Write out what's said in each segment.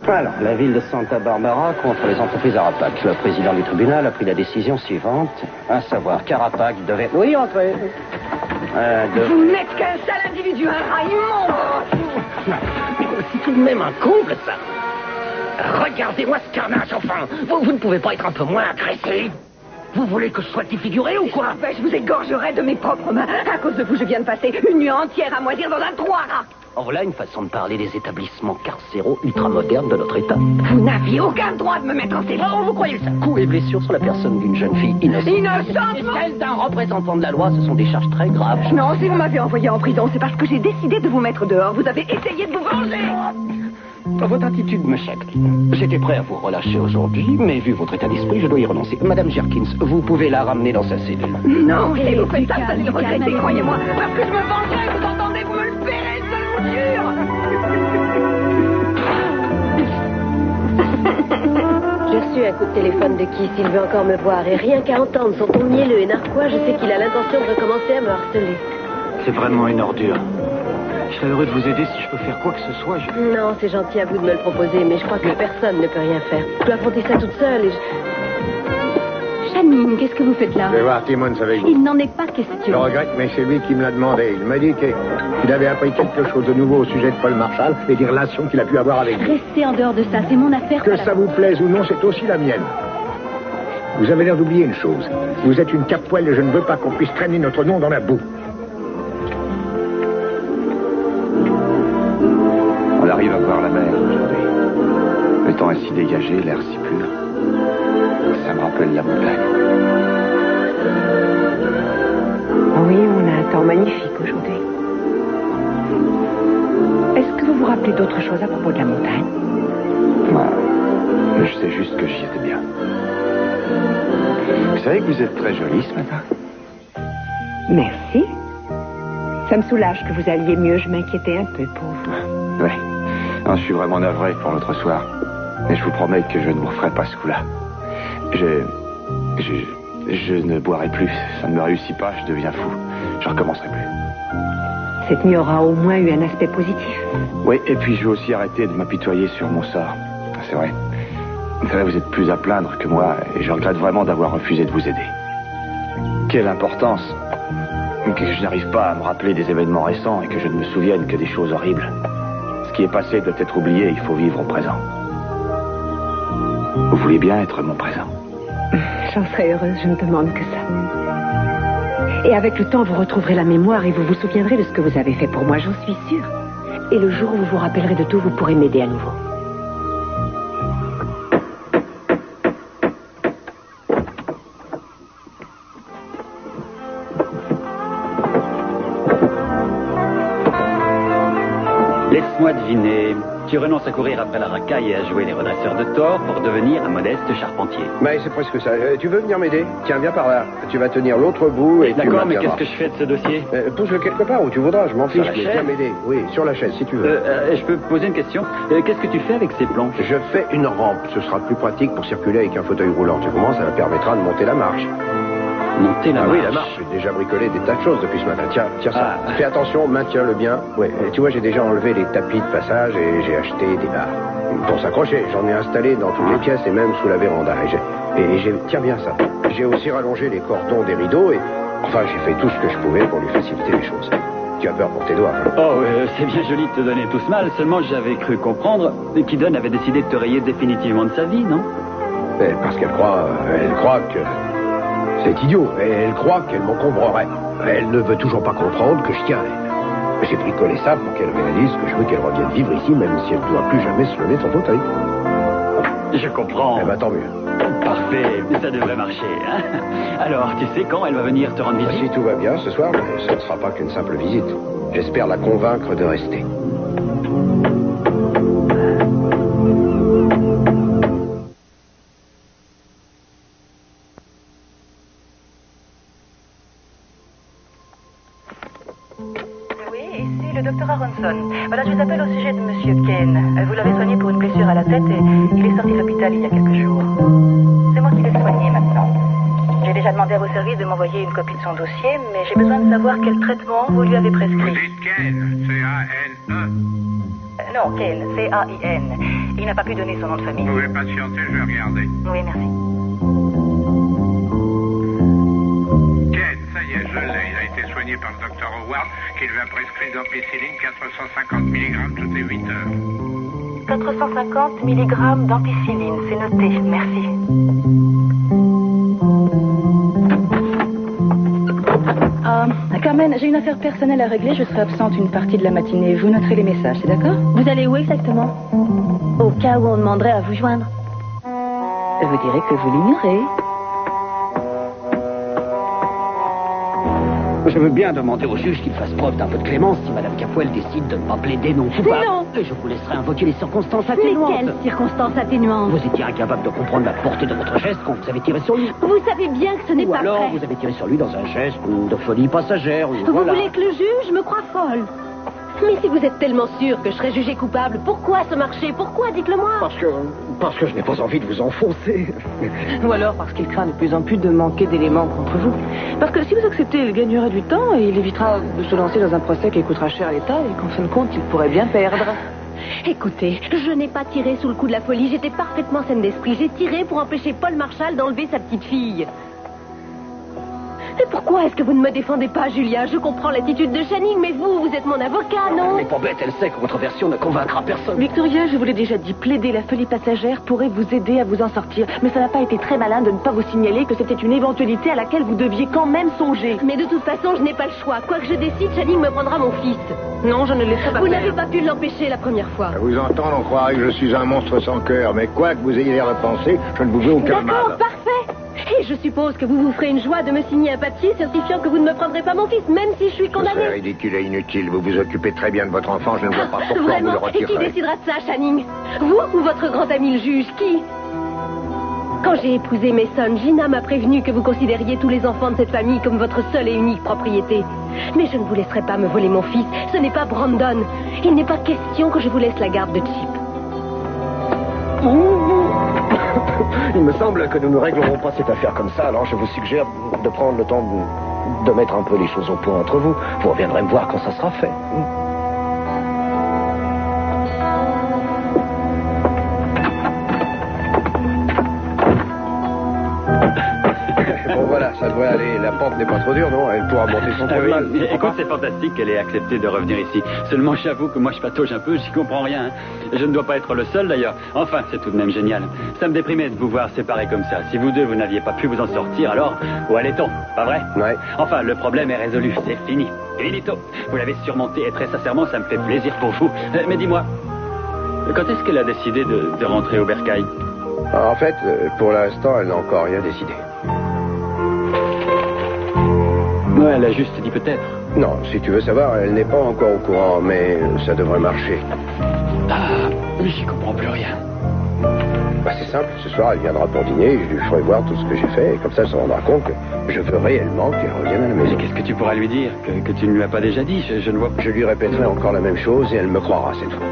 Alors, la ville de Santa Barbara contre les entreprises Arapac. Le président du tribunal a pris la décision suivante, à savoir qu'Arapac devait... Oui, entrez. Vous n'êtes qu'un sale individu, un rat immonde. C'est tout de même un comble, ça. Regardez-moi ce carnage, enfin. Vous ne pouvez pas être un peu moins agressif. Vous voulez que je sois défiguré ou quoi? Je vous égorgerai de mes propres mains. À cause de vous, je viens de passer une nuit entière à moisir dans un trou à rats. En voilà une façon de parler des établissements carcéraux ultramodernes de notre État. Vous n'aviez aucun droit de me mettre en cellule. Oh, vous croyez ça? Coups et blessures sur la personne d'une jeune fille innocente. Innocente? Et celle d'un représentant de la loi, ce sont des charges très graves. Non, si vous m'avez envoyé en prison, c'est parce que j'ai décidé de vous mettre dehors. Vous avez essayé de vous venger. Votre attitude me chagrine. J'étais prêt à vous relâcher aujourd'hui, mais vu votre état d'esprit, je dois y renoncer. Madame Jerkins, vous pouvez la ramener dans sa cellule. Non, si vous faites ça, vous allez le regretter, croyez-moi. Parce que je me vengerai, vous entendez, vous me le paierez, ça je vous jure. J'ai reçu un coup de téléphone de Keith. Il veut encore me voir. Et rien qu'à entendre son ton mielleux et narquois, je sais qu'il a l'intention de recommencer à me harceler. C'est vraiment une ordure. Je serais heureux de vous aider si je peux faire quoi que ce soit. Non, c'est gentil à vous de me le proposer, mais je crois que personne ne peut rien faire. Je dois affronter ça toute seule et Channing, qu'est-ce que vous faites là? Je vais voir Timmons avec vous. Il n'en est pas question. Je regrette, mais c'est lui qui me l'a demandé. Il m'a dit qu'il avait appris quelque chose de nouveau au sujet de Paul Marshall et des relations qu'il a pu avoir avec lui. Restez en dehors de ça, c'est mon affaire. Que ça vous plaise ou non, c'est aussi la mienne. Vous avez l'air d'oublier une chose. Vous êtes une cap-poêle et je ne veux pas qu'on puisse traîner notre nom dans la boue. On arrive à voir la mer aujourd'hui. Le temps est si dégagé, l'air si pur. Ça me rappelle la montagne. Oui, on a un temps magnifique aujourd'hui. Est-ce que vous vous rappelez d'autre chose à propos de la montagne? Je sais juste que j'y étais bien. Vous savez que vous êtes très jolie ce matin? Merci. Ça me soulage que vous alliez mieux, je m'inquiétais un peu pour vous. Oui. Non, je suis vraiment navré pour l'autre soir. Mais je vous promets que je ne vous referai pas ce coup-là. Je ne boirai plus. Ça ne me réussit pas, je deviens fou. Je recommencerai plus. Cette nuit aura au moins eu un aspect positif. Oui, et puis je vais aussi arrêter de m'apitoyer sur mon sort. C'est vrai. Vous savez, vous êtes plus à plaindre que moi, et je regrette vraiment d'avoir refusé de vous aider. Quelle importance que je n'arrive pas à me rappeler des événements récents et que je ne me souvienne que des choses horribles. Ce qui est passé doit être oublié, il faut vivre au présent. Vous voulez bien être mon présent? J'en serais heureuse, je ne demande que ça. Et avec le temps, vous retrouverez la mémoire et vous vous souviendrez de ce que vous avez fait pour moi, j'en suis sûre. Et le jour où vous vous rappellerez de tout, vous pourrez m'aider à nouveau. Laisse-moi deviner. Tu renonces à courir après la racaille et à jouer les redresseurs de tort pour devenir un modeste charpentier. Mais c'est presque ça. Tu veux venir m'aider? Tiens, viens par là. Tu vas tenir l'autre bout et tu D'accord, mais maintiendras. qu'est-ce que je fais de ce dossier? Pousse-le quelque part où tu voudras, je m'en fiche. la Mais chaise? viens m'aider. Oui, sur la chaise, si tu veux. Je peux poser une question? Qu'est-ce que tu fais avec ces planches? Je fais une rampe. Ce sera plus pratique pour circuler avec un fauteuil roulant. Tu comprends? Ça me permettra de monter la marche. Monter la marche? Oui, la marche. J'ai déjà bricolé des tas de choses depuis ce matin. Tiens ça. Fais attention, maintiens-le bien. Ouais, tu vois, j'ai déjà enlevé les tapis de passage et j'ai acheté des barres. Pour s'accrocher, j'en ai installé dans toutes les pièces et même sous la véranda. Tiens bien ça. J'ai aussi rallongé les cordons des rideaux et... Enfin, j'ai fait tout ce que je pouvais pour lui faciliter les choses. Tu as peur pour tes doigts, hein? Oh, c'est bien joli de te donner tout ce mal. Seulement, j'avais cru comprendre qu'Eden avait décidé de te rayer définitivement de sa vie, non? Parce qu'elle croit que... C'est idiot. Elle croit qu'elle m'encombrerait. Elle ne veut toujours pas comprendre que je tiens à elle. J'ai bricolé ça pour qu'elle réalise que je veux qu'elle revienne vivre ici, même si elle ne doit plus jamais se lever de son fauteuil. Je comprends. Eh ben, tant mieux. Parfait, ça devrait marcher, hein? Alors, tu sais quand elle va venir te rendre visite? Si tout va bien ce soir, mais ce ne sera pas qu'une simple visite. J'espère la convaincre de rester. Le docteur Aronson. Voilà, je vous appelle au sujet de Monsieur Kane. Vous l'avez soigné pour une blessure à la tête et il est sorti de l'hôpital il y a quelques jours. C'est moi qui l'ai soigné maintenant. J'ai déjà déjà demandé à vos services de m'envoyer une copie de son dossier, mais j'ai besoin de savoir quel traitement vous lui avez prescrit. Vous dites Ken, C-A-N-E. Non, Ken, C-A-I-N. Il n'a pas pu donner son nom de famille. Vous pouvez patienter, je vais regarder. Oui, merci. Ken, ça y est, je l'ai. Il a été soigné par le docteur Howard, qui lui a prescrit d'ampicilline 450 mg toutes les 8 heures. 450 mg d'ampicilline, c'est noté, merci. Carmen, j'ai une affaire personnelle à régler, je serai absente une partie de la matinée. Vous noterez les messages, c'est d'accord? Vous allez où exactement? Au cas où on demanderait à vous joindre. Vous direz que vous l'ignorez. Je veux bien demander au juge qu'il fasse preuve d'un peu de clémence si Madame Capwell décide de ne pas plaider non coupable. Non. Et je vous laisserai invoquer les circonstances atténuantes. Quelles circonstances atténuantes? Vous étiez incapable de comprendre la portée de votre geste quand vous avez tiré sur lui. Vous savez bien que ce n'est Ou pas alors vrai. vous avez tiré sur lui dans un geste de folie passagère. Vous Voilà. voulez que le juge me croie folle? Mais si vous êtes tellement sûr que je serai jugée coupable, pourquoi ce marché? Pourquoi? Dites-le-moi. Parce que je n'ai pas envie de vous enfoncer. Ou alors parce qu'il craint de plus en plus de manquer d'éléments contre vous. Parce que si vous acceptez, il gagnera du temps et il évitera de se lancer dans un procès qui coûtera cher à l'État et qu'en fin de compte, il pourrait bien perdre. Écoutez, je n'ai pas tiré sous le coup de la folie, j'étais parfaitement saine d'esprit. J'ai tiré pour empêcher Paul Marshall d'enlever sa petite fille. Et pourquoi est-ce que vous ne me défendez pas, Julia? Je comprends l'attitude de Channing, mais vous êtes mon avocat, non? Elle n'est pas bête, elle sait que votre version ne convaincra personne. Victoria, je vous l'ai déjà dit, plaider la folie passagère pourrait vous aider à vous en sortir. Mais ça n'a pas été très malin de ne pas vous signaler que c'était une éventualité à laquelle vous deviez quand même songer. Mais de toute façon, je n'ai pas le choix. Quoi que je décide, Channing me prendra mon fils. Non, je ne laisserai pas Vous faire. n'avez pas pu l'empêcher la première fois. À vous entendre, on croirait que je suis un monstre sans cœur, mais quoi que vous ayez l'air de penser, je ne vous veux aucun D'accord, mal. parfait. Et je suppose que vous vous ferez une joie de me signer un papier certifiant que vous ne me prendrez pas mon fils, même si je suis Ce serait condamnée. ridicule et inutile. Vous vous occupez très bien de votre enfant, je ne vois pas pourquoi vous le Vraiment? Et qui retirerez. décidera de ça, Channing? Vous ou votre grand ami le juge? Qui? Quand j'ai épousé Mason, Gina m'a prévenu que vous considériez tous les enfants de cette famille comme votre seule et unique propriété. Mais je ne vous laisserai pas me voler mon fils. Ce n'est pas Brandon. Il n'est pas question que je vous laisse la garde de Chip. Il me semble que nous ne réglerons pas cette affaire comme ça, alors je vous suggère de prendre le temps de mettre un peu les choses au point entre vous. Vous reviendrez me voir quand ça sera fait. Bon, voilà, ça devrait aller. La pente n'est pas trop dure, non? Elle pourra monter sans trop de mal. Écoute, c'est fantastique qu'elle ait accepté de revenir ici. Seulement, j'avoue que moi, je patauge un peu, j'y comprends rien. Hein. Je ne dois pas être le seul, d'ailleurs. Enfin, c'est tout de même génial. Ça me déprimait de vous voir séparés comme ça. Si vous deux, vous n'aviez pas pu vous en sortir, alors, où allait-on? Pas vrai? Ouais. Enfin, le problème est résolu. C'est fini. Finito. Vous l'avez surmonté et très sincèrement, ça me fait plaisir pour vous. Mais dis-moi, quand est-ce qu'elle a décidé de rentrer au bercail? En fait, pour l'instant, elle n'a encore rien décidé. Ouais, elle a juste dit peut-être. Non, si tu veux savoir, elle n'est pas encore au courant, mais ça devrait marcher. Ah, j'y comprends plus rien. Bah, c'est simple, ce soir, elle viendra pour dîner, et je lui ferai voir tout ce que j'ai fait, et comme ça, elle se rendra compte que je veux réellement qu'elle revienne à la Mais maison. qu'est-ce que tu pourras lui dire que tu ne lui as pas déjà dit? Je ne vois pas. Je lui répéterai encore la même chose, et elle me croira cette fois.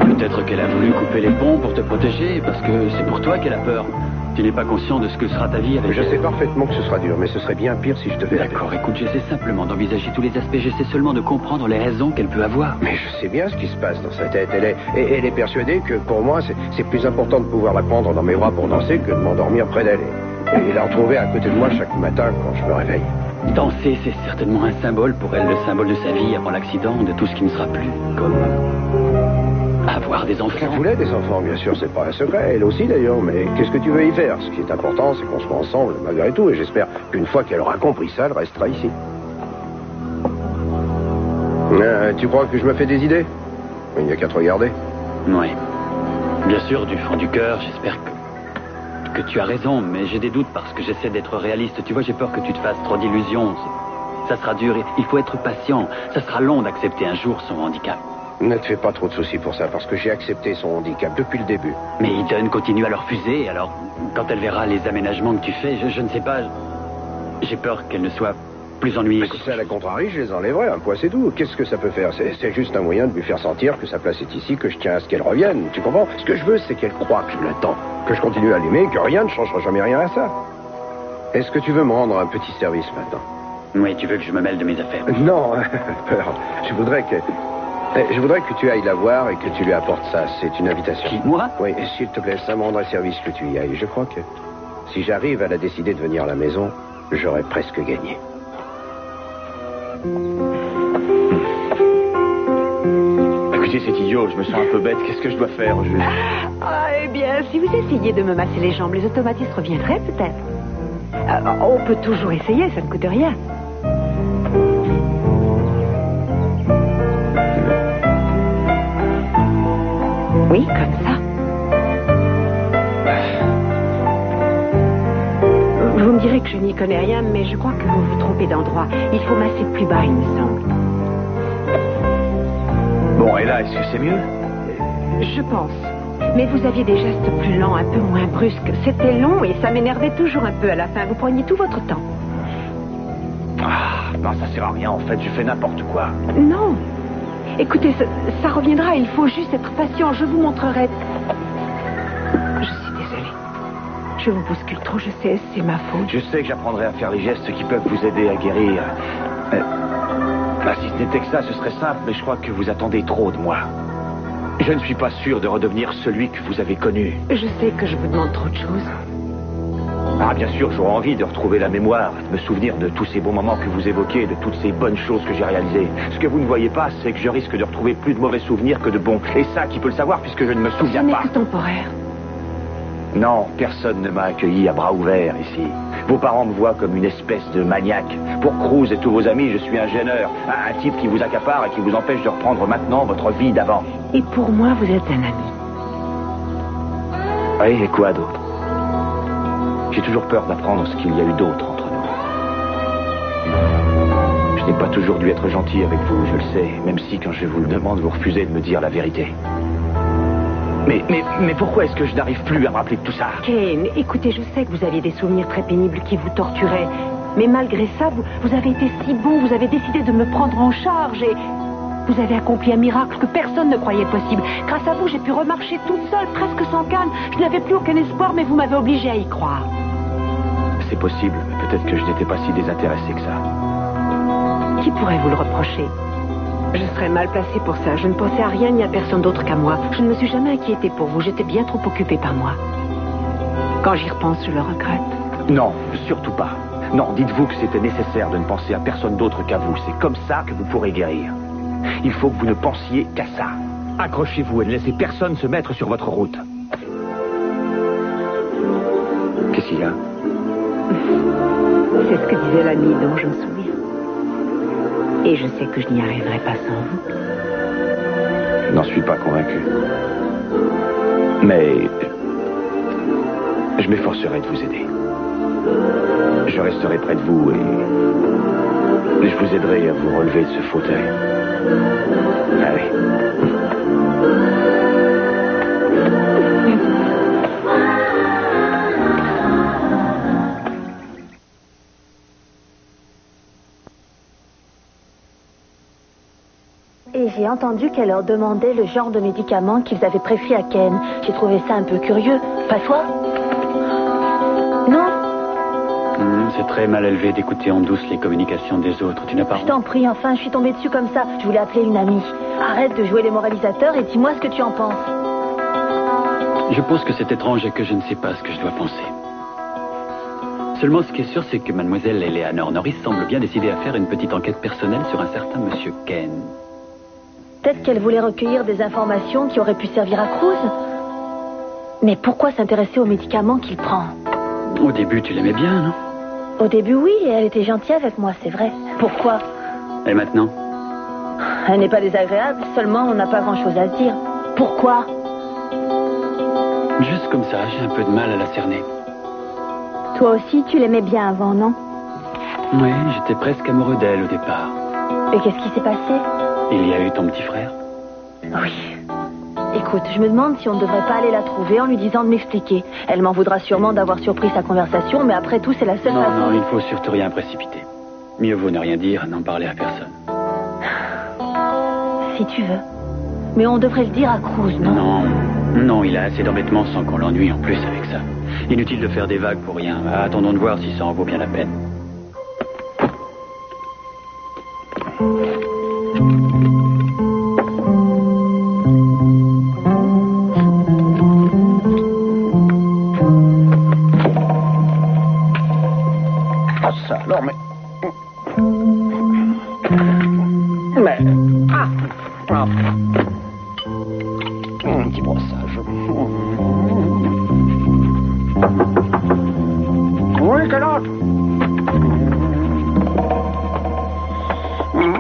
Peut-être qu'elle a voulu couper les ponts pour te protéger, parce que c'est pour toi qu'elle a peur. Tu n'es pas conscient de ce que sera ta vie avec Je elle. sais parfaitement que ce sera dur, mais ce serait bien pire si je devais la perdre. D'accord, écoute, j'essaie simplement d'envisager tous les aspects, j'essaie seulement de comprendre les raisons qu'elle peut avoir. Mais je sais bien ce qui se passe dans sa tête. Elle est persuadée que pour moi, c'est plus important de pouvoir la prendre dans mes bras pour danser que de m'endormir près d'elle. Et la retrouver à côté de moi chaque matin quand je me réveille. Danser, c'est certainement un symbole pour elle, le symbole de sa vie avant l'accident, de tout ce qui ne sera plus. Comme avoir des enfants. Elle voulait des enfants, bien sûr, c'est pas un secret. Elle aussi, d'ailleurs, mais qu'est-ce que tu veux y faire? Ce qui est important, c'est qu'on soit ensemble, malgré tout, et j'espère qu'une fois qu'elle aura compris ça, elle restera ici. Tu crois que je me fais des idées? Il n'y a qu'à te regarder. Oui. Bien sûr, du fond du cœur, j'espère que tu as raison, mais j'ai des doutes parce que j'essaie d'être réaliste. Tu vois, j'ai peur que tu te fasses trop d'illusions. Ça sera dur, il faut être patient. Ça sera long d'accepter un jour son handicap. Ne te fais pas trop de soucis pour ça, parce que j'ai accepté son handicap depuis le début. Mais Eden continue à le refuser, alors quand elle verra les aménagements que tu fais, je ne sais pas, j'ai peur qu'elle ne soit plus ennuyée. Mais si ça la contrarie, je les enlèverai, un point c'est tout. Qu'est-ce que ça peut faire? C'est juste un moyen de lui faire sentir que sa place est ici, que je tiens à ce qu'elle revienne, tu comprends? Ce que je veux, c'est qu'elle croie que je l'attends, que je continue à l'aimer, que rien ne changera jamais rien à ça. Est-ce que tu veux me rendre un petit service maintenant? Oui, tu veux que je me mêle de mes affaires? Non, peur. Je voudrais que tu ailles la voir et que tu lui apportes ça. C'est une invitation. Qui, moi? Oui, s'il te plaît, ça me rendra service que tu y ailles. Je crois que si j'arrive à la décider de venir à la maison, j'aurai presque gagné. Écoutez, c'est idiot, je me sens un peu bête. Qu'est-ce que je dois faire, au juge? Eh bien, si vous essayez de me masser les jambes, les automatistes reviendraient peut-être. On peut toujours essayer, ça ne coûte rien. Oui, comme ça. Vous me direz que je n'y connais rien, mais je crois que vous vous trompez d'endroit. Il faut masser plus bas, il me semble. Bon, et là, est-ce que c'est mieux? Je pense. Mais vous aviez des gestes plus lents, un peu moins brusques. C'était long et ça m'énervait toujours un peu à la fin. Vous preniez tout votre temps. Ah, non, ça sert à rien, en fait, je fais n'importe quoi. Non. Écoutez, ça reviendra, il faut juste être patient. Je vous montrerai. Je suis désolée. Je vous bouscule trop, je sais, c'est ma faute. Je sais que j'apprendrai à faire les gestes qui peuvent vous aider à guérir. Si ce n'était que ça, ce serait simple, mais je crois que vous attendez trop de moi. Je ne suis pas sûr de redevenir celui que vous avez connu. Je sais que je vous demande trop de choses. Ah, bien sûr, j'aurais envie de retrouver la mémoire, de me souvenir de tous ces bons moments que vous évoquez, de toutes ces bonnes choses que j'ai réalisées. Ce que vous ne voyez pas, c'est que je risque de retrouver plus de mauvais souvenirs que de bons. Et ça, qui peut le savoir, puisque je ne me souviens pas. Ce n'est que temporaire. Non, personne ne m'a accueilli à bras ouverts ici. Vos parents me voient comme une espèce de maniaque. Pour Cruz et tous vos amis, je suis un gêneur. Un type qui vous accapare et qui vous empêche de reprendre maintenant votre vie d'avant. Et pour moi, vous êtes un ami. Oui, et quoi d'autre? J'ai toujours peur d'apprendre ce qu'il y a eu d'autre entre nous. Je n'ai pas toujours dû être gentil avec vous, je le sais, même si quand je vous le demande, vous refusez de me dire la vérité. Mais pourquoi est-ce que je n'arrive plus à me rappeler de tout ça? Kane, écoutez, je sais que vous aviez des souvenirs très pénibles qui vous torturaient. Mais malgré ça, vous avez été si bon, vous avez décidé de me prendre en charge et vous avez accompli un miracle que personne ne croyait possible. Grâce à vous, j'ai pu remarcher toute seule, presque sans canne. Je n'avais plus aucun espoir, mais vous m'avez obligé à y croire. C'est possible, mais peut-être que je n'étais pas si désintéressé que ça. Qui pourrait vous le reprocher? Je serais mal placée pour ça. Je ne pensais à rien ni à personne d'autre qu'à moi. Je ne me suis jamais inquiétée pour vous. J'étais bien trop occupée par moi. Quand j'y repense, je le regrette. Non, surtout pas. Non, dites-vous que c'était nécessaire de ne penser à personne d'autre qu'à vous. C'est comme ça que vous pourrez guérir. Il faut que vous ne pensiez qu'à ça. Accrochez-vous et ne laissez personne se mettre sur votre route. Qu'est-ce qu'il y a? C'est ce que disait l'ami dont je me souviens. Et je sais que je n'y arriverai pas sans vous. Je n'en suis pas convaincu. Mais je m'efforcerai de vous aider. Je resterai près de vous et je vous aiderai à vous relever de ce fauteuil. Allez. Et j'ai entendu qu'elle leur demandait le genre de médicaments qu'ils avaient prescrit à Ken. J'ai trouvé ça un peu curieux. Pas toi? Non? C'est très mal élevé d'écouter en douce les communications des autres. Tu n'as pas... Je t'en prie, enfin, je suis tombée dessus comme ça. Je voulais appeler une amie. Arrête de jouer les moralisateurs et dis-moi ce que tu en penses. Je pense que c'est étrange et que je ne sais pas ce que je dois penser. Seulement, ce qui est sûr, c'est que mademoiselle Eleanor Norris semble bien décidée à faire une petite enquête personnelle sur un certain monsieur Ken. Peut-être qu'elle voulait recueillir des informations qui auraient pu servir à Cruz. Mais pourquoi s'intéresser aux médicaments qu'il prend? Au début, tu l'aimais bien, non? Au début, oui, et elle était gentille avec moi, c'est vrai. Pourquoi? Et maintenant? Elle n'est pas désagréable, seulement on n'a pas grand-chose à se dire. Pourquoi? Juste comme ça, j'ai un peu de mal à la cerner. Toi aussi, tu l'aimais bien avant, non? Oui, j'étais presque amoureux d'elle au départ. Et qu'est-ce qui s'est passé? Il y a eu ton petit frère. Oui. Écoute, je me demande si on ne devrait pas aller la trouver en lui disant de m'expliquer. Elle m'en voudra sûrement d'avoir surpris sa conversation, mais après tout, c'est la seule façon... Non, il faut surtout rien précipiter. Mieux vaut ne rien dire, n'en parler à personne. Si tu veux. Mais on devrait le dire à Cruz, non? Non, non, il a assez d'embêtements sans qu'on l'ennuie en plus avec ça. Inutile de faire des vagues pour rien. Attendons de voir si ça en vaut bien la peine. Ah ça, alors, mais... Un petit brossage. Oui, quel autre?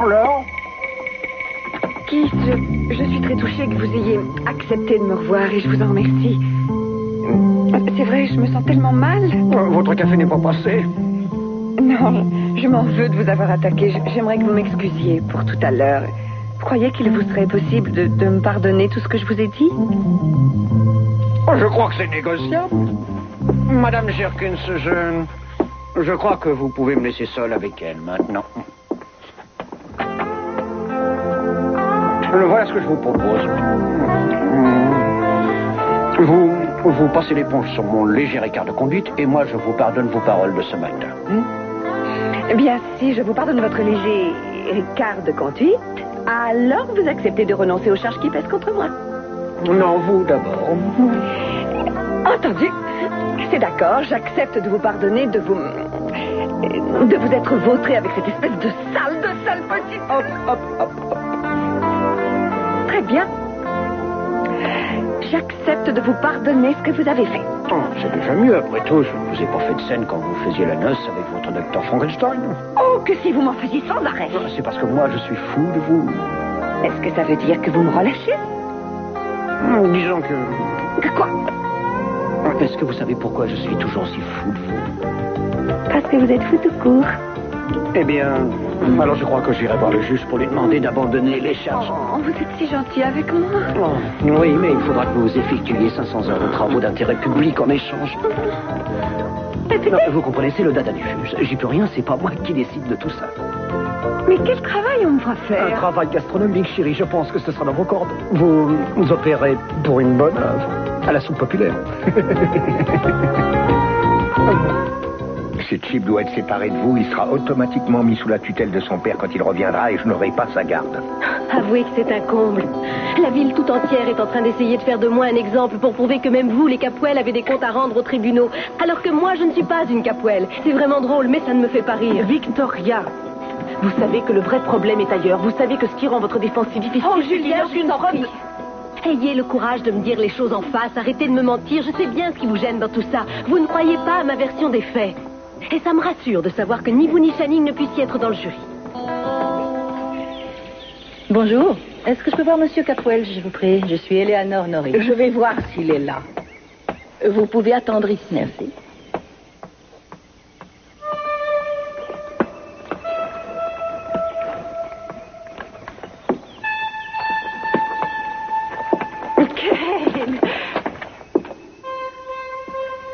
Alors? Keith, je suis très touchée que vous ayez accepté de me revoir et je vous en remercie. C'est vrai, je me sens tellement mal. Votre café n'est pas passé? Non, je m'en veux de vous avoir attaqué. J'aimerais que vous m'excusiez pour tout à l'heure. Vous croyez qu'il vous serait possible de me pardonner tout ce que je vous ai dit? Je crois que c'est négociable. Madame Jerkins, je crois que vous pouvez me laisser seul avec elle maintenant. Voilà ce que je vous propose. Vous passez l'éponge sur mon léger écart de conduite et moi je vous pardonne vos paroles de ce matin. Eh bien, si je vous pardonne votre léger écart de conduite, alors vous acceptez de renoncer aux charges qui pèsent contre moi. Non, vous d'abord. Entendu. C'est d'accord, j'accepte de vous pardonner de vous être vautré avec cette espèce de sale petite... Hop, hop, hop, hop. Très bien. J'accepte de vous pardonner ce que vous avez fait. Oh, c'est déjà mieux, après tout. Je ne vous ai pas fait de scène quand vous faisiez la noce avec votre docteur Frankenstein. Oh, que si vous m'en faisiez sans arrêt. C'est parce que moi, je suis fou de vous. Est-ce que ça veut dire que vous me relâchez? Disons que... Que quoi? Est-ce que vous savez pourquoi je suis toujours si fou de vous? Parce que vous êtes fou tout court. Eh bien, alors je crois que j'irai voir le juge pour lui demander d'abandonner les charges. Oh, vous êtes si gentil avec moi. Oh, oui, mais il faudra que vous effectuiez 500 heures de travaux d'intérêt public en échange. Non, vous comprenez, c'est le dada du juge. J'y peux rien, c'est pas moi qui décide de tout ça. Mais quel travail on me fera faire? Un travail gastronomique, chérie, je pense que ce sera dans vos cordes. Vous opérez pour une bonne œuvre, à la soupe populaire. Si Chip doit être séparé de vous, il sera automatiquement mis sous la tutelle de son père quand il reviendra et je n'aurai pas sa garde. Avouez que c'est un comble. La ville tout entière est en train d'essayer de faire de moi un exemple pour prouver que même vous, les Capwell, avez des comptes à rendre aux tribunaux. Alors que moi, je ne suis pas une Capwell. C'est vraiment drôle, mais ça ne me fait pas rire. Victoria, vous savez que le vrai problème est ailleurs. Vous savez que ce qui rend votre défense si difficile... Oh, Julia, je t'en prie. Ayez le courage de me dire les choses en face. Arrêtez de me mentir. Je sais bien ce qui vous gêne dans tout ça. Vous ne croyez pas à ma version des faits. Et ça me rassure de savoir que ni vous ni Channing ne puissiez être dans le jury. Bonjour. Est-ce que je peux voir Monsieur Capwell, je vous prie? Je suis Eleanor Norris. Je vais voir s'il est là. Vous pouvez attendre ici, merci.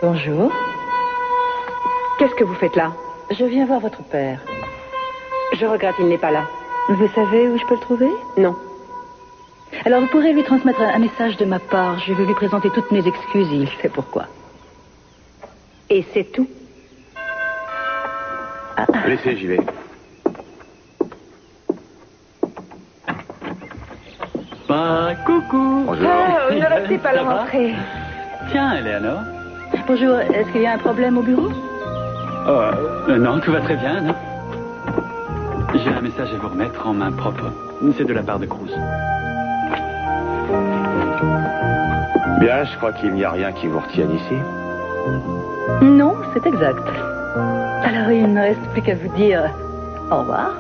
Bonjour. Qu'est-ce que vous faites là? Je viens voir votre père. Je regrette, il n'est pas là. Vous savez où je peux le trouver? Non. Alors vous pourrez lui transmettre un message de ma part. Je vais lui présenter toutes mes excuses et il sait pourquoi. Et c'est tout? Laissez, j'y vais. Bah, coucou. Bonjour. Oh, ne restez pas Ça là, va? rentrez. Tiens, Eleanor. Bonjour, est-ce qu'il y a un problème au bureau? Non, tout va très bien, non? J'ai un message à vous remettre en main propre. C'est de la part de Cruz. Bien, je crois qu'il n'y a rien qui vous retienne ici. Non, c'est exact. Alors il ne reste plus qu'à vous dire au revoir.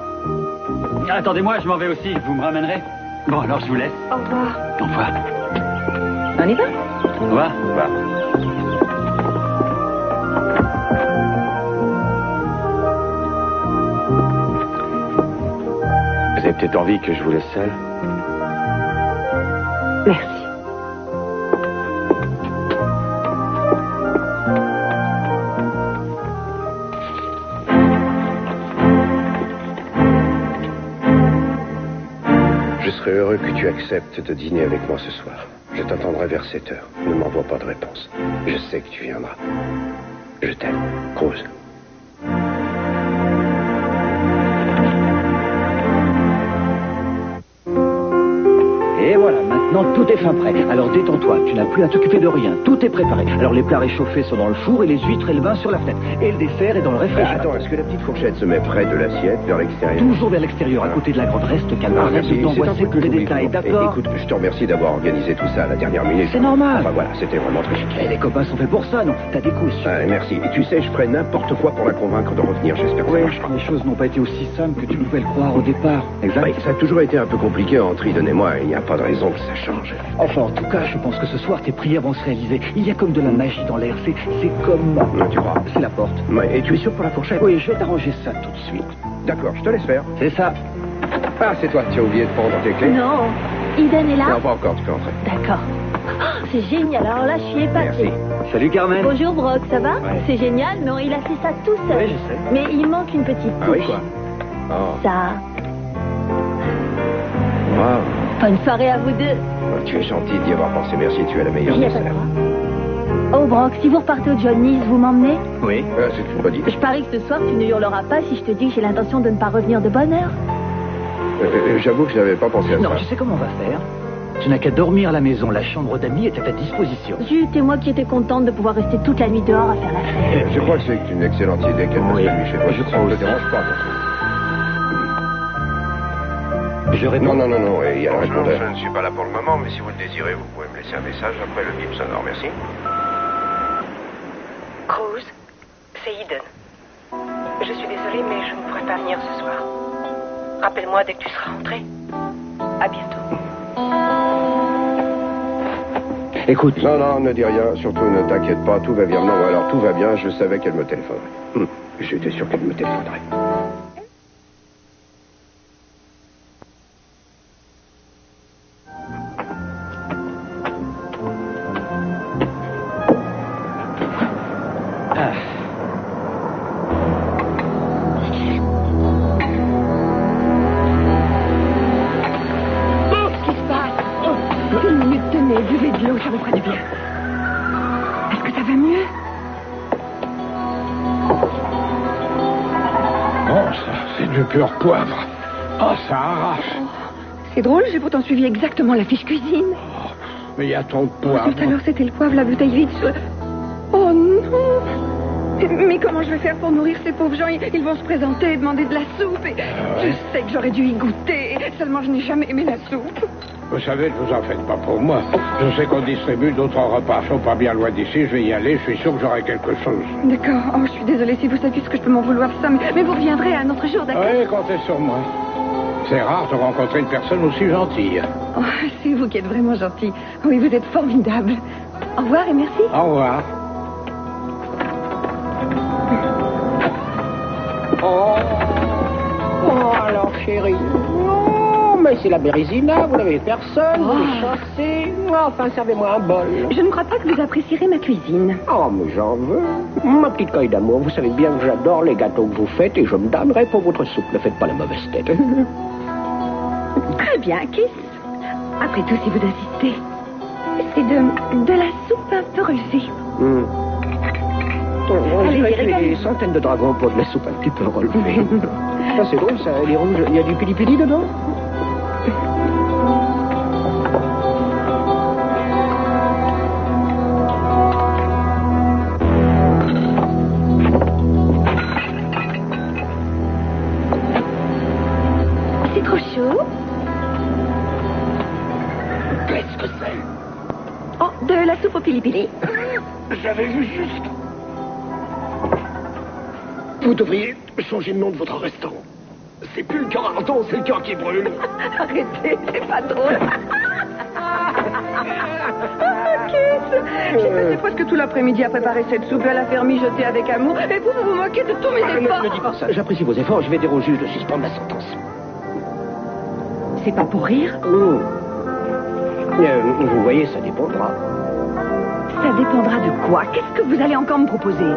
Attendez-moi, je m'en vais aussi. Vous me ramènerez? Bon, alors je vous laisse. Au revoir. Au revoir. On y va? Au revoir. Au revoir. Vous avez peut-être envie que je vous laisse seul? Merci. Je serai serais heureux que tu acceptes de dîner avec moi ce soir. Je t'attendrai vers 7 heures. Ne m'envoie pas de réponse. Je sais que tu viendras. Je t'aime, Cruz. Et voilà, maintenant tout est fin prêt. Alors détends-toi, tu n'as plus à t'occuper de rien. Tout est préparé. Alors les plats réchauffés sont dans le four et les huîtres et le vin sur la fenêtre. Et le dessert est dans le réfrigérateur. Attends, est-ce que la petite fourchette se met près de l'assiette, vers l'extérieur? Toujours vers l'extérieur, à côté de la grande. Reste calme. Merci, Je t'envoie tous les détails, d'accord? Écoute, je te remercie d'avoir organisé tout ça à la dernière minute. C'est normal. Enfin voilà, c'était vraiment très chic. Et les copains sont faits pour ça, non? T'as des coups. Merci. Et tu sais, je ferai n'importe quoi pour la convaincre de revenir. J'espère que ça marchera. Les choses n'ont pas été aussi simples que tu pouvais le croire au départ. Exact. Oui, ça a toujours été un peu compliqué entre Eden et moi. Il n'y a pas de raison que ça change. Enfin, en tout cas, je pense que ce soir, tes prières vont se réaliser. Il y a comme de la magie dans l'air. C'est comme... Non, tu crois? C'est la porte. Ouais, et tu es sûr pour la fourchette? Oui, je vais t'arranger ça tout de suite. D'accord, je te laisse faire. C'est ça. Ah, c'est toi. Tu as oublié de prendre tes clés? Non. Eden est là? Non, pas encore. Tu peux entrer. D'accord. Oh, c'est génial. Alors là, je suis épatée. Merci. Salut, Carmen. Bonjour, Brock. Ça va? Ouais. C'est génial, mais il a fait ça tout seul. Oui, je sais. Mais il manque une petite touche. Ah oui, quoi? Oh. Ça. Wow. Bonne soirée à vous deux. Oh, tu es gentil d'y avoir pensé. Merci, tu es la meilleure Il y a des pas de sœurs. quoi. Oh, Brock, si vous repartez au Johnny's, vous m'emmenez? Oui. C'est une bonne idée. Je parie que ce soir, tu ne hurleras pas si je te dis que j'ai l'intention de ne pas revenir de bonne heure. J'avoue que je n'avais pas pensé à Non, ça. tu sais comment on va faire? Tu n'as qu'à dormir à la maison. La chambre d'amis est à ta disposition. Zut, et moi qui étais contente de pouvoir rester toute la nuit dehors à faire la fête. Je crois que c'est une excellente idée qu'elle passe la nuit chez moi. je crois Ça ne te aussi. dérange pas, bien sûr. Je réponds. Non, il y a le Bonjour, répondeur. je ne suis pas là pour le moment, mais si vous le désirez, vous pouvez me laisser un message après le bip sonore. Merci. Cruz, c'est Eden. Je suis désolée, mais je ne pourrai pas venir ce soir. Rappelle-moi dès que tu seras rentré. À bientôt. Écoute. Non, ne dis rien. Surtout, ne t'inquiète pas. Tout va bien. Non, alors tout va bien. Je savais qu'elle me téléphonerait. J'étais sûr qu'elle me téléphonerait. Buvez de l'eau, je vous préviens bien. Est-ce que ça va mieux? Oh, ça, c'est du pur poivre. Oh, ça arrache. C'est drôle, j'ai pourtant suivi exactement la fiche cuisine. Oh, mais il y a trop de poivre. Tout à l'heure, c'était le poivre, la bouteille vide. Oh non! Mais comment je vais faire pour nourrir ces pauvres gens? Ils vont se présenter et demander de la soupe. Et je sais que j'aurais dû y goûter. Seulement, je n'ai jamais aimé la soupe. Vous savez, ne vous en faites pas pour moi. Je sais qu'on distribue d'autres repas chauds pas bien loin d'ici. Je vais y aller. Je suis sûr que j'aurai quelque chose. D'accord. Oh, je suis désolée si vous saviez ce que je peux m'en vouloir ça. Mais vous reviendrez un autre jour, d'accord? Oui, comptez sur moi. C'est rare de rencontrer une personne aussi gentille. Oh, c'est vous qui êtes vraiment gentil. Oui, vous êtes formidable. Au revoir et merci. Au revoir. Oh, alors, chérie. Non, mais c'est la Bérésina, vous n'avez personne, vous êtes chanceux. Enfin, servez-moi un bol. Je ne crois pas que vous apprécierez ma cuisine. Oh, mais j'en veux. Ma petite caille d'amour, vous savez bien que j'adore les gâteaux que vous faites et je me damnerai pour votre soupe. Ne faites pas la mauvaise tête. Très bien, Kiss. Après tout, si vous insistez, c'est de la soupe un peu relevée. Je dirais que les centaines de dragons pour de la soupe un petit peu relevée. Ça, c'est drôle, ça. Elle est rouge. Il y a du pili-pili dedans? C'est trop chaud. Qu'est-ce que c'est? Oh, de la soupe au pili-pili. J'avais vu juste. Vous devriez changer le nom de votre restaurant. C'est plus le cœur ardent, c'est le cœur qui brûle. Arrêtez, c'est pas drôle. Kiss, j'ai passé presque tout l'après-midi à préparer cette soupe et à la faire mijoter avec amour. Et vous vous moquez de tous mes efforts. Ne dis pas ça. J'apprécie vos efforts. Je vais dire au juge de suspendre la sentence. C'est pas pour rire? Vous voyez, ça dépendra. Ça dépendra de quoi? Qu'est-ce que vous allez encore me proposer?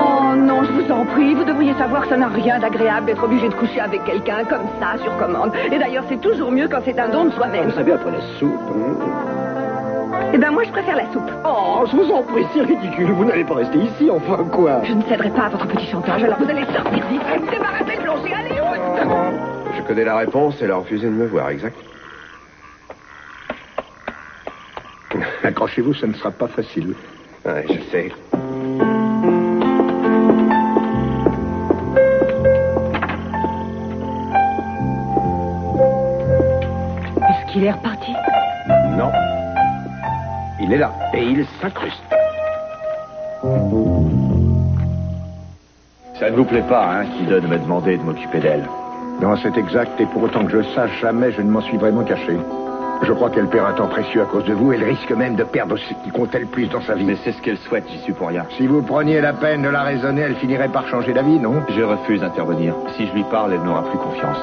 Oh non, je vous en prie, vous devriez savoir que ça n'a rien d'agréable d'être obligé de coucher avec quelqu'un comme ça, sur commande. Et d'ailleurs, c'est toujours mieux quand c'est un don de soi-même. Vous savez, après la soupe... Eh ben, moi, je préfère la soupe. Oh, je vous en prie, c'est ridicule. Vous n'allez pas rester ici, enfin, quoi. Je ne céderai pas à votre petit chantage, alors vous allez sortir vite et me débarrasser le plancher. Allez, haute. Je connais la réponse, elle a refusé de me voir, exact. Accrochez-vous, ça ne sera pas facile. Ouais, je sais. Est-ce qu'il est reparti? Non. Il est là, et il s'incruste. Ça ne vous plaît pas, hein, Kidon m'a demandé de m'occuper d'elle. Non, c'est exact, et pour autant que je le sache, jamais je ne m'en suis vraiment caché. Je crois qu'elle perd un temps précieux à cause de vous. Elle risque même de perdre ce qui comptait le plus dans sa vie. Mais c'est ce qu'elle souhaite, j'y suis pour rien. Si vous preniez la peine de la raisonner, elle finirait par changer d'avis, non? Je refuse d'intervenir. Si je lui parle, elle n'aura plus confiance.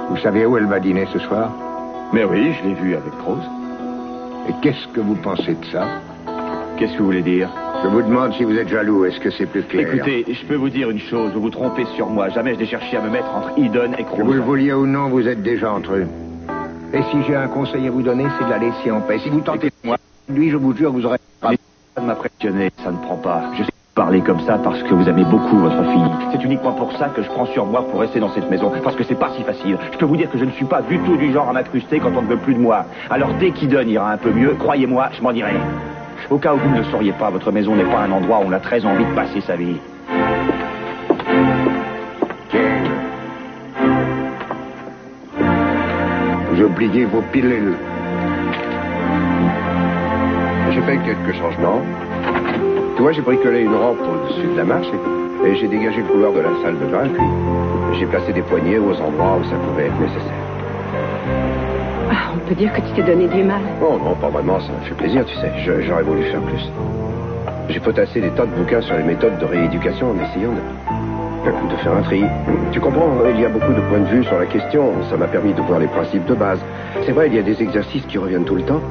Vous savez où elle va dîner ce soir? Mais oui, je l'ai vue avec Rose. Et qu'est-ce que vous pensez de ça? Qu'est-ce que vous voulez dire? Je vous demande si vous êtes jaloux. Est-ce que c'est plus clair? Écoutez, je peux vous dire une chose. Vous vous trompez sur moi. Jamais je n'ai cherché à me mettre entre Eden et Rose. Que vous le vouliez ou non, vous êtes déjà entre eux. Et si j'ai un conseil à vous donner, c'est de la laisser en paix. Si vous tentez moi, lui, je vous jure, vous aurez... Ça ne m'impressionne, ça ne prend pas. Je sais parler comme ça parce que vous aimez beaucoup votre fille. C'est uniquement pour ça que je prends sur moi pour rester dans cette maison. Parce que c'est pas si facile. Je peux vous dire que je ne suis pas du tout du genre à m'incruster quand on ne veut plus de moi. Alors dès qu'Eden ira un peu mieux, croyez-moi, je m'en dirai. Au cas où vous ne le sauriez pas, votre maison n'est pas un endroit où on a très envie de passer sa vie. Vous oubliez vos pilules. J'ai fait quelques changements. Tu vois, j'ai bricolé une rampe au-dessus de la marche et j'ai dégagé le couloir de la salle de bain, puis j'ai placé des poignées aux endroits où ça pouvait être nécessaire. Ah, on peut dire que tu t'es donné du mal. Oh non, pas vraiment, ça me fait plaisir, tu sais. J'aurais voulu faire plus. J'ai potassé des tas de bouquins sur les méthodes de rééducation en essayant de faire un tri. Tu comprends, il y a beaucoup de points de vue sur la question. Ça m'a permis de voir les principes de base. C'est vrai, il y a des exercices qui reviennent tout le temps.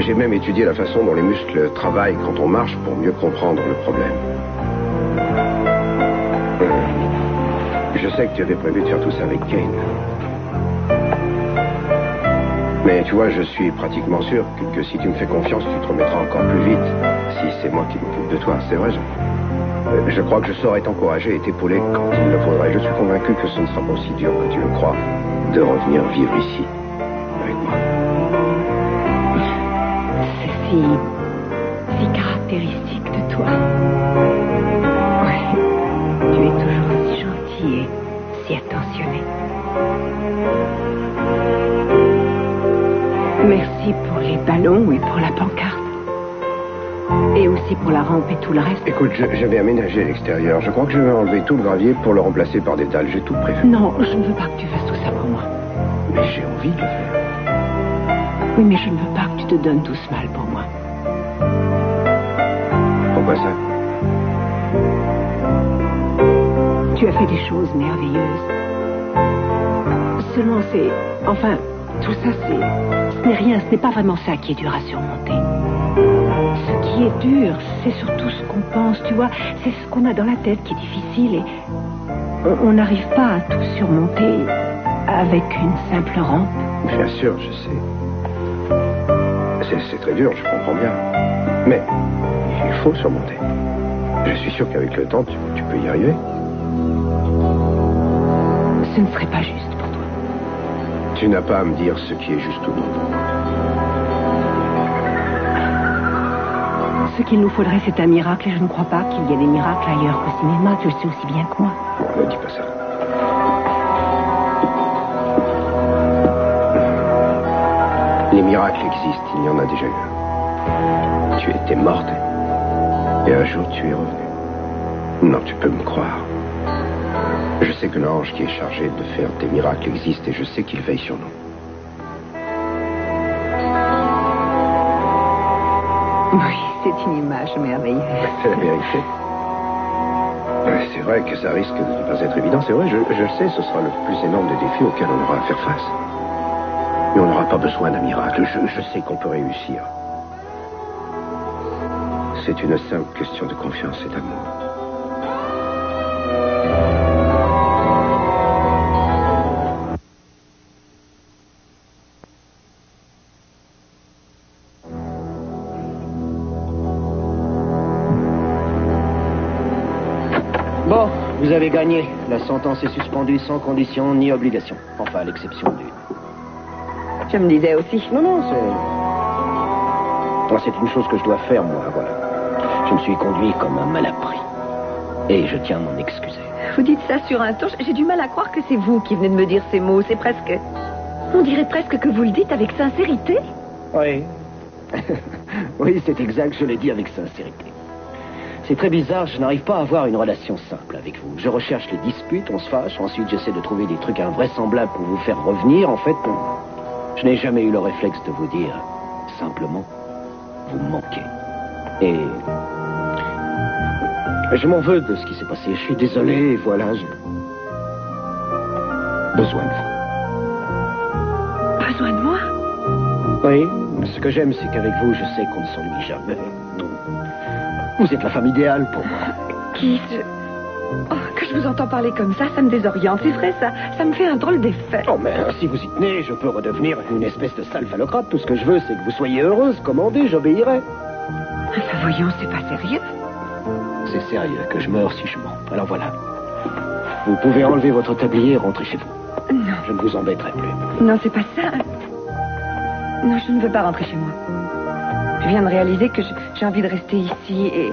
J'ai même étudié la façon dont les muscles travaillent quand on marche pour mieux comprendre le problème. Je sais que tu avais prévu de faire tout ça avec Kane. Mais tu vois, je suis pratiquement sûr que si tu me fais confiance, tu te remettras encore plus vite. Si c'est moi qui m'occupe de toi, c'est vrai. Je crois que je saurais t'encourager et t'épauler quand il le faudrait. Je suis convaincu que ce ne sera pas aussi dur que tu le crois de revenir vivre ici avec moi. C'est si caractéristique de toi. Ouais, tu es toujours si gentil et si attentionné. Merci pour les ballons et pour la pancarte. Et aussi pour la rampe et tout le reste. Écoute, je vais aménager l'extérieur. Je crois que je vais enlever tout le gravier pour le remplacer par des dalles. J'ai tout prévu. Non, je ne veux pas que tu fasses tout ça pour moi. Mais j'ai envie de le faire. Oui, mais je ne veux pas que tu te donnes tout ce mal pour moi. Pourquoi ça? Tu as fait des choses merveilleuses. Seulement c'est... Enfin, tout ça ce n'est rien, ce n'est pas vraiment ça qui est dur à surmonter. Ce qui est dur, c'est surtout ce qu'on pense, tu vois. C'est ce qu'on a dans la tête qui est difficile et on n'arrive pas à tout surmonter avec une simple rampe. Bien sûr, je sais. C'est très dur, je comprends bien. Mais il faut surmonter. Je suis sûr qu'avec le temps, tu peux y arriver. Ce ne serait pas juste pour toi. Tu n'as pas à me dire ce qui est juste ou non pour moi. Ce qu'il nous faudrait, c'est un miracle, et je ne crois pas qu'il y ait des miracles ailleurs qu'au cinéma. Tu le sais aussi bien que moi. Bon, ne dis pas ça. Les miracles existent, il y en a déjà eu un. Tu étais morte, et un jour tu es revenu. Non, tu peux me croire. Je sais que l'ange qui est chargé de faire des miracles existe, et je sais qu'il veille sur nous. Oui, c'est une image merveilleuse. C'est la vérité. C'est vrai que ça risque de ne pas être évident, c'est vrai, je sais, ce sera le plus énorme des défis auxquels on aura à faire face. Mais on n'aura pas besoin d'un miracle, je sais qu'on peut réussir. C'est une simple question de confiance et d'amour. vous avez gagné. La sentence est suspendue sans condition ni obligation. Enfin, à l'exception d'une. Je me disais aussi. Non, c'est une chose que je dois faire, moi, voilà. Je me suis conduit comme un malappris. Et je tiens à m'en excuser. Vous dites ça sur un ton. J'ai du mal à croire que c'est vous qui venez de me dire ces mots. C'est presque... On dirait presque que vous le dites avec sincérité. Oui. Oui, c'est exact, je l'ai dit avec sincérité. C'est très bizarre, je n'arrive pas à avoir une relation simple avec vous. Je recherche les disputes, on se fâche, ensuite j'essaie de trouver des trucs invraisemblables pour vous faire revenir. En fait, je n'ai jamais eu le réflexe de vous dire simplement, vous me manquez. Et je m'en veux de ce qui s'est passé. Je suis désolé, et voilà, j'ai besoin de vous. Besoin de moi? Oui, ce que j'aime, c'est qu'avec vous, je sais qu'on ne s'ennuie jamais. Vous êtes la femme idéale pour moi. Keith, que je vous entends parler comme ça me désoriente. C'est vrai, ça me fait un drôle d'effet. Oh, mais si vous y tenez, je peux redevenir une espèce de sale phallocrate. Tout ce que je veux, c'est que vous soyez heureuse. Commandez, j'obéirai. Enfin, voyons, c'est pas sérieux. C'est sérieux que je meurs si je mens. Alors voilà. Vous pouvez enlever votre tablier et rentrer chez vous. Non. Je ne vous embêterai plus. Non, c'est pas ça. Non, je ne veux pas rentrer chez moi. Je viens de réaliser que j'ai envie de rester ici et...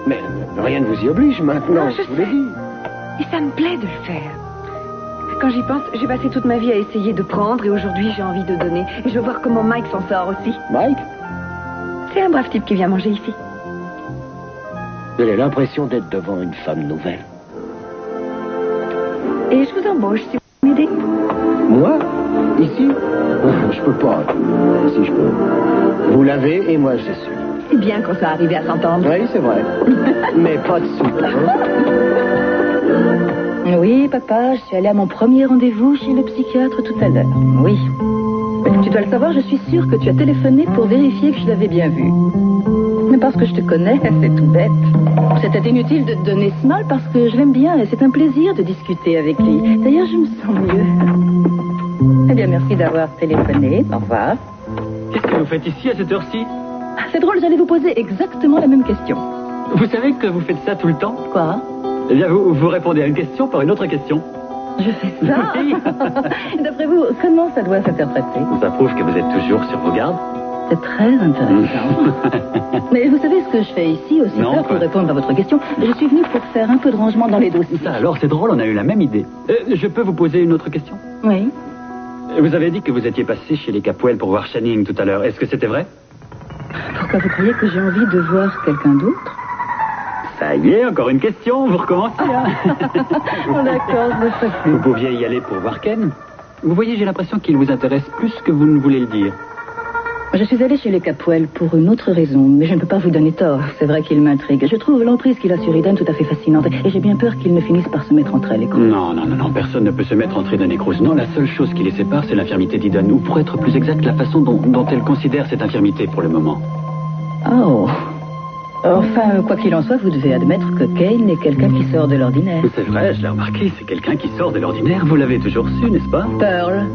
Mais rien ne vous y oblige maintenant, non, je vous l'ai dit. Et ça me plaît de le faire. Quand j'y pense, j'ai passé toute ma vie à essayer de prendre et aujourd'hui j'ai envie de donner. Et je veux voir comment Mike s'en sort aussi. Mike? C'est un brave type qui vient manger ici. J'ai l'impression d'être devant une femme nouvelle. Et je vous embauche si vous m'aidez. Moi? Ici? Je peux pas. Si je peux. Vous l'avez et moi je suis. C'est bien qu'on soit arrivé à s'entendre. Oui, c'est vrai. Mais pas de suite. Oui, papa, je suis allée à mon premier rendez-vous chez le psychiatre tout à l'heure. Oui. Tu dois le savoir, je suis sûre que tu as téléphoné pour vérifier que je l'avais bien vu. Mais parce que je te connais, c'est tout bête. C'était inutile de te donner ce mal parce que je l'aime bien et c'est un plaisir de discuter avec lui. D'ailleurs, je me sens mieux. Eh bien, merci d'avoir téléphoné. Au revoir. Qu'est-ce que vous faites ici à cette heure-ci? C'est drôle, j'allais vous poser exactement la même question. Vous savez que vous faites ça tout le temps? Quoi? Eh bien, vous répondez à une question par une autre question. Je fais ça? D'après vous, comment ça doit s'interpréter? Ça prouve que vous êtes toujours sur vos gardes. C'est très intéressant. Mais vous savez ce que je fais ici aussi tard pour répondre à votre question? Je suis venue pour faire un peu de rangement dans les dossiers. Ça alors, c'est drôle, on a eu la même idée. Je peux vous poser une autre question? Oui. Vous avez dit que vous étiez passé chez les Capwell pour voir Channing tout à l'heure. Est-ce que c'était vrai? Pourquoi vous croyez que j'ai envie de voir quelqu'un d'autre? Ça y est, encore une question, vous recommencez. Hein? D'accord, je ne ferai plus. Vous pouviez y aller pour voir Ken? Vous voyez, j'ai l'impression qu'il vous intéresse plus que vous ne voulez le dire. Je suis allée chez les Capwell pour une autre raison, mais je ne peux pas vous donner tort. C'est vrai qu'il m'intrigue. Je trouve l'emprise qu'il a sur Eden tout à fait fascinante, et j'ai bien peur qu'ils ne finissent par se mettre entre elles et Cruz. Non, personne ne peut se mettre entre Eden et Cruz. Non, la seule chose qui les sépare, c'est l'infirmité d'Eden, ou pour être plus exact, la façon dont elle considère cette infirmité pour le moment. Oh. Enfin, quoi qu'il en soit, vous devez admettre que Kane est quelqu'un qui sort de l'ordinaire. C'est vrai, je l'ai remarqué, c'est quelqu'un qui sort de l'ordinaire. Vous l'avez toujours su, n'est-ce pas? Pearl,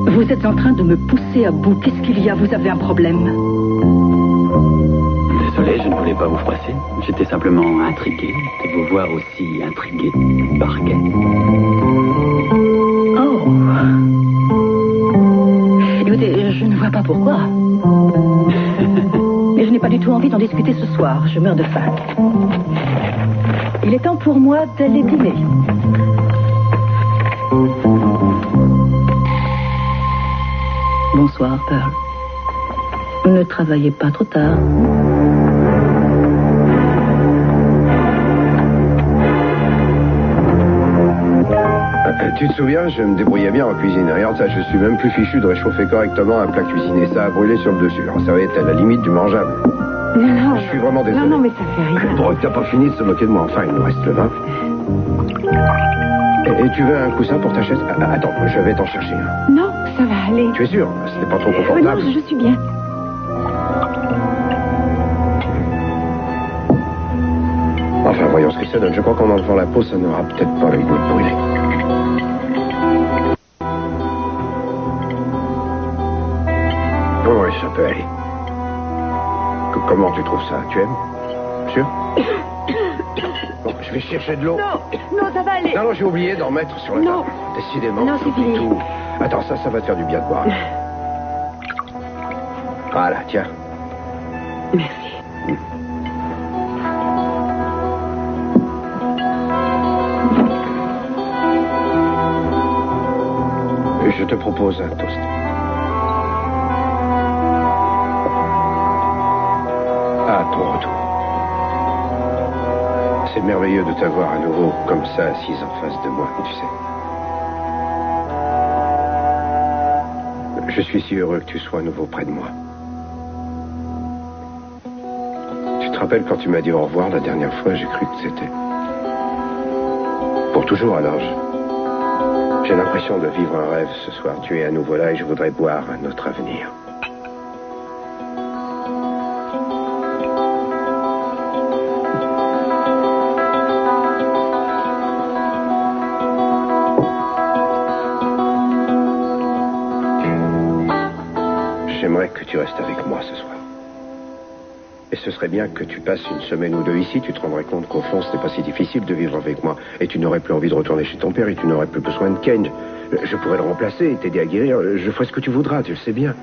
vous êtes en train de me pousser à bout. Qu'est-ce qu'il y a? Vous avez un problème? Désolé, je ne voulais pas vous froisser. J'étais simplement intrigué de vous voir aussi intrigué par Ken. Oh. Écoutez, je ne vois pas pourquoi. Mais je n'ai pas du tout envie d'en discuter ce soir. Je meurs de faim. Il est temps pour moi d'aller dîner. Bonsoir, Pearl. Ne travaillez pas trop tard. Tu te souviens, je me débrouillais bien en cuisine. Regarde ça, je suis même plus fichu de réchauffer correctement un plat cuisiné. Ça a brûlé sur le dessus. Alors ça va être à la limite du mangeable. Non. Je suis vraiment désolé. Non, mais ça fait rien. Bon, t'as pas fini de se moquer de moi. Enfin, il nous reste le vin. Et tu veux un coussin pour ta chaise? Attends, je vais t'en chercher un. Non, ça va aller. Tu es sûr? C'était pas trop confortable? Non, je suis bien. Enfin, voyons ce que ça donne. Je crois qu'en enlevant la peau, ça n'aura peut-être pas le goût de brûler. Oh oui, ça peut aller. Comment tu trouves ça? Tu aimes? Sûr? Bon, je vais chercher de l'eau. Non, ça va aller. Non, j'ai oublié d'en mettre sur la table. Décidément, Non, c'est fini. tout. Attends, ça va te faire du bien de boire. Voilà, tiens. Merci. Je te propose un toast. À ton retour. C'est merveilleux de t'avoir à nouveau comme ça assise en face de moi, tu sais. Je suis si heureux que tu sois à nouveau près de moi. Tu te rappelles quand tu m'as dit au revoir la dernière fois, j'ai cru que c'était pour toujours. Alors j'ai l'impression de vivre un rêve ce soir. Tu es à nouveau là et je voudrais boire à notre avenir. J'aimerais que tu restes avec moi ce soir. Et ce serait bien que tu passes une semaine ou deux ici. Tu te rendrais compte qu'au fond, ce n'est pas si difficile de vivre avec moi. Et tu n'aurais plus envie de retourner chez ton père et tu n'aurais plus besoin de Ken. Je pourrais le remplacer et t'aider à guérir. Je ferai ce que tu voudras, tu le sais bien.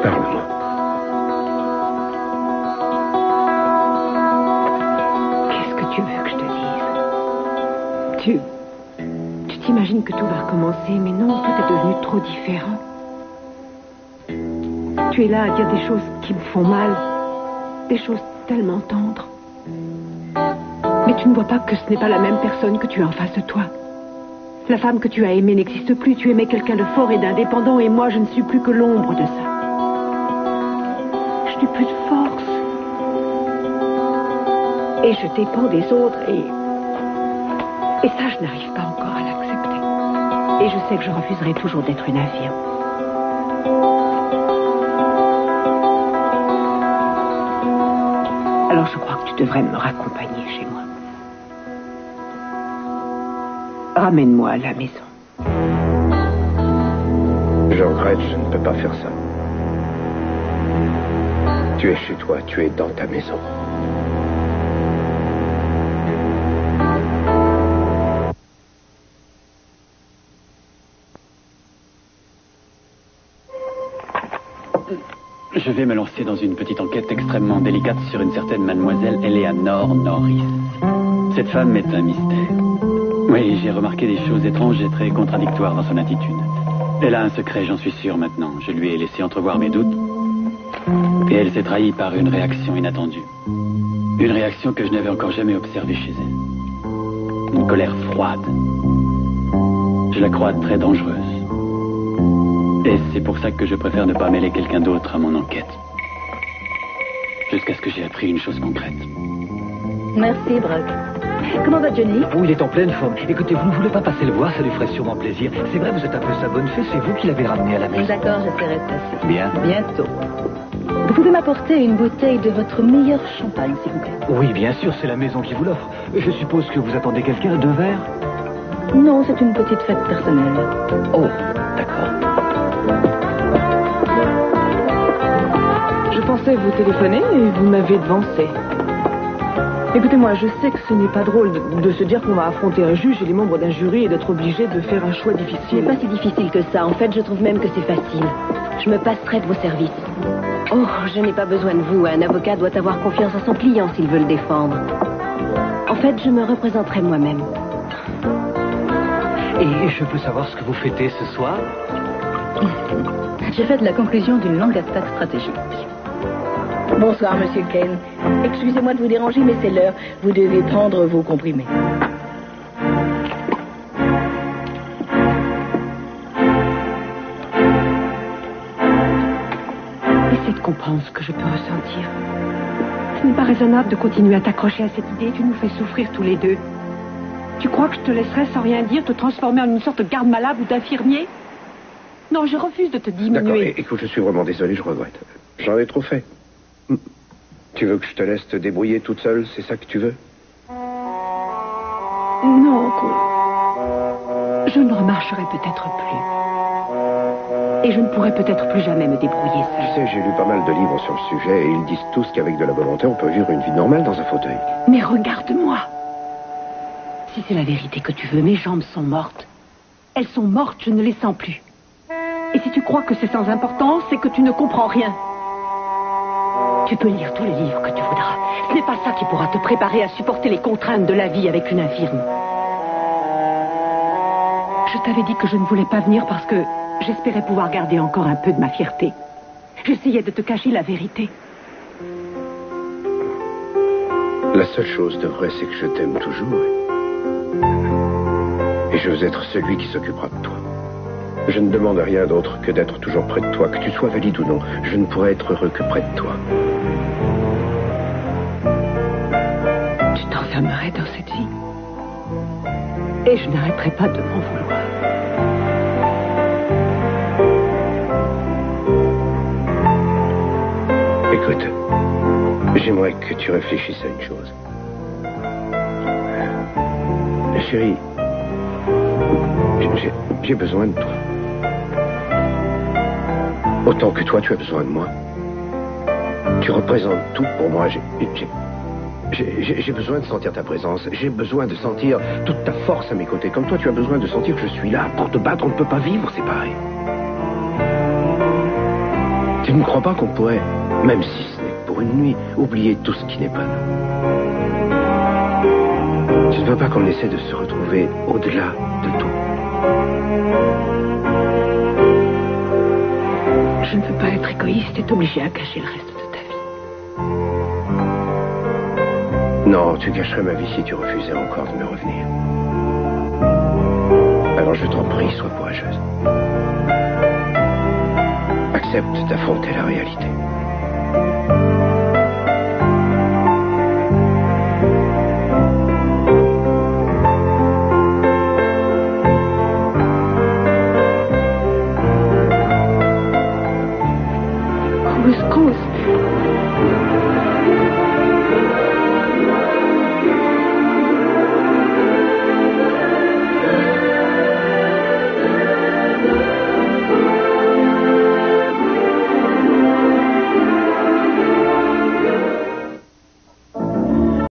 Parle-moi. Qu'est-ce que tu veux que je te dise? Tu t'imagines que tout va recommencer, mais non, tout est devenu trop différent. Tu es là à dire des choses qui me font mal, des choses tellement tendres. Mais tu ne vois pas que ce n'est pas la même personne que tu as en face de toi. La femme que tu as aimée n'existe plus. Tu aimais quelqu'un de fort et d'indépendant, et moi, je ne suis plus que l'ombre de ça. Je n'ai plus de force. Et je dépends des autres, et ça, je n'arrive pas encore à l'accepter. Et je sais que je refuserai toujours d'être une infirme. Alors je crois que tu devrais me raccompagner chez moi. Ramène-moi à la maison. Je regrette, je ne peux pas faire ça. Tu es chez toi, tu es dans ta maison. Je vais me lancer dans une petite enquête extrêmement délicate sur une certaine mademoiselle Eleanor Norris. Cette femme est un mystère. Oui, j'ai remarqué des choses étranges et très contradictoires dans son attitude. Elle a un secret, j'en suis sûr maintenant. Je lui ai laissé entrevoir mes doutes. Et elle s'est trahie par une réaction inattendue. Une réaction que je n'avais encore jamais observée chez elle. Une colère froide. Je la crois très dangereuse. Et c'est pour ça que je préfère ne pas mêler quelqu'un d'autre à mon enquête. Jusqu'à ce que j'ai appris une chose concrète. Merci, Brock. Comment va Johnny? Oh, il est en pleine forme. Écoutez, vous ne voulez pas passer le voir, ça lui ferait sûrement plaisir. C'est vrai, vous êtes un peu sa bonne fée, c'est vous qui l'avez ramené à la maison. D'accord, j'essaierai de passer. Bien. Bientôt. Vous pouvez m'apporter une bouteille de votre meilleur champagne, s'il vous plaît? Oui, bien sûr, c'est la maison qui vous l'offre. Je suppose que vous attendez quelqu'un, 2 verres? Non, c'est une petite fête personnelle. Oh, d'accord. Je pensais vous téléphoner et vous m'avez devancé. Écoutez-moi, je sais que ce n'est pas drôle de se dire qu'on va affronter un juge et les membres d'un jury et d'être obligé de faire un choix difficile. Ce n'est pas si difficile que ça. En fait, je trouve même que c'est facile. Je me passerai de vos services. Oh, je n'ai pas besoin de vous. Un avocat doit avoir confiance à son client s'il veut le défendre. En fait, je me représenterai moi-même. Et je peux savoir ce que vous fêtez ce soir? J'ai fait la conclusion d'une longue attaque stratégique. Bonsoir, Monsieur Kane. Excusez-moi de vous déranger, mais c'est l'heure. Vous devez prendre vos comprimés. Essaie de comprendre ce que je peux ressentir. Ce n'est pas raisonnable de continuer à t'accrocher à cette idée. Tu nous fais souffrir tous les deux. Tu crois que je te laisserai sans rien dire te transformer en une sorte de garde malade ou d'infirmier? Non, je refuse de te diminuer. D'accord, écoute, je suis vraiment désolé, je regrette. J'en ai trop fait. Tu veux que je te laisse te débrouiller toute seule, c'est ça que tu veux? Non, je ne remarcherai peut-être plus. Et je ne pourrai peut-être plus jamais me débrouiller seule. Tu sais, j'ai lu pas mal de livres sur le sujet et ils disent tous qu'avec de la volonté, on peut vivre une vie normale dans un fauteuil. Mais regarde-moi. Si c'est la vérité que tu veux, mes jambes sont mortes. Elles sont mortes, je ne les sens plus. Et si tu crois que c'est sans importance, c'est que tu ne comprends rien. Tu peux lire tous les livres que tu voudras. Ce n'est pas ça qui pourra te préparer à supporter les contraintes de la vie avec une infirme. Je t'avais dit que je ne voulais pas venir parce que j'espérais pouvoir garder encore un peu de ma fierté. J'essayais de te cacher la vérité. La seule chose de vrai, c'est que je t'aime toujours. Et je veux être celui qui s'occupera de toi. Je ne demande rien d'autre que d'être toujours près de toi. Que tu sois valide ou non, je ne pourrais être heureux que près de toi. Tu t'enfermerais dans cette vie. Et je n'arrêterai pas de m'en vouloir. Écoute, j'aimerais que tu réfléchisses à une chose. Chérie, j'ai besoin de toi. Autant que toi, tu as besoin de moi. Tu représentes tout pour moi. J'ai besoin de sentir ta présence. J'ai besoin de sentir toute ta force à mes côtés. Comme toi, tu as besoin de sentir que je suis là. Pour te battre, on ne peut pas vivre séparés. Tu ne crois pas qu'on pourrait, même si ce n'est que pour une nuit, oublier tout ce qui n'est pas nous? Tu ne veux pas qu'on essaie de se retrouver au-delà de tout? Je ne veux pas être égoïste et t'obliger à cacher le reste de ta vie. Non, tu cacherais ma vie si tu refusais encore de me revenir. Alors je t'en prie, sois courageuse. Accepte d'affronter la réalité.